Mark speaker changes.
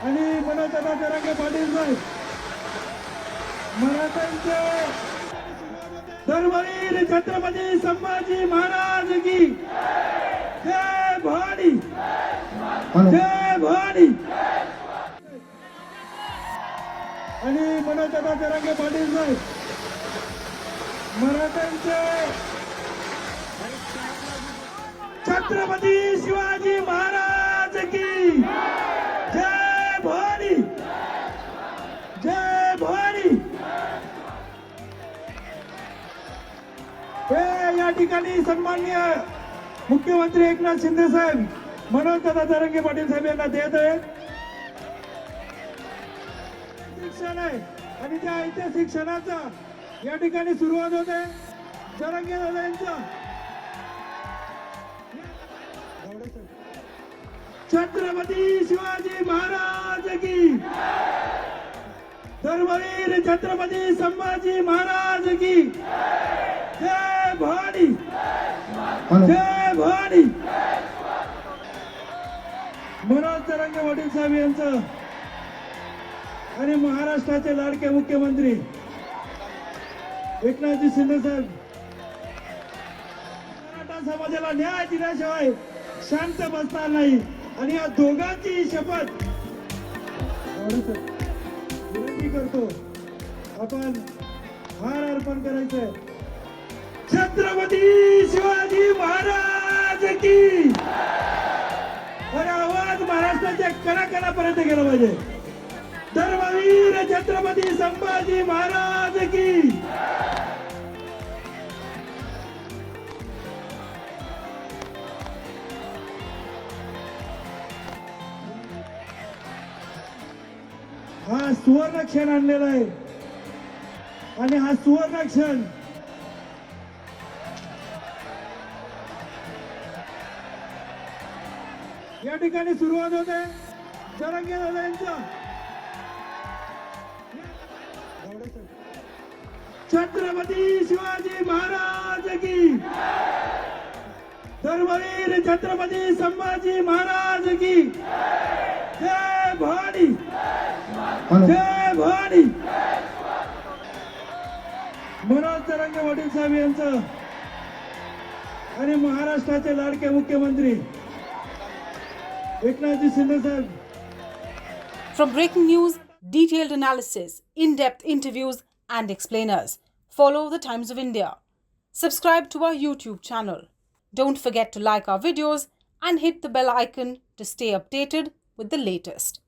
Speaker 1: आणि मनोजदादा जरांगे पाटील साहेब मराठ्यांचे धर्मवीर छत्रपती संभाजी महाराज की जय भवानी, जय भवानी. आणि मनोजदादा जरांगे पाटील साहेब मराठ्यांचे छत्रपती शिवाजी महाराज की जय भवानी, जय भवानी. हे या ठिकाणी सन्माननीय मुख्यमंत्री एकनाथ शिंदे साहेब मनोजदादा जरांगे पाटील साहेब यांना देत आहेत. शिक्षण आहे आणि त्या ऐतिहासिक क्षणाचा या ठिकाणी सुरुवात होते. जरांगे दादा यांचा छत्रपती शिवाजी महाराज की धर्मवीर छत्रपती संभाजी महाराज की जय भवानी, जय भवानी. मनोज जरांगे पाटील साहेब यांचं आणि महाराष्ट्राचे लाडके मुख्यमंत्री एकनाथजी शिंदे साहेब मराठा समाजाला न्याय दिल्याशिवाय शांत बसणार नाही. आणि या दोघांची शपथ विनंती करतो आपण हार अर्पण करायचंय. छत्रपती शिवाजी महाराज की. और आवाज महाराष्ट्राच्या कणाकणापर्यंत गेला पाहिजे. धर्मवीर छत्रपती संभाजी महाराज की. हा सुवर्ण क्षण आणलेला आहे आणि हा सुवर्ण क्षण या ठिकाणी सुरुवात होते. जरांगे दादा यांचा छत्रपती शिवाजी महाराज की धर्मवीर छत्रपती संभाजी महाराज की जय भवानी, जय भवानी. मनोज जरांगे पाटील साहेब यांचं आणि महाराष्ट्राचे लाडके मुख्यमंत्री एकनाथजी शिंदे साहेब.
Speaker 2: From breaking news, detailed analysis, in-depth interviews and explainers, follow the Times of India. Subscribe to our YouTube channel. Don't forget to like our videos and hit the bell icon to stay updated with the latest.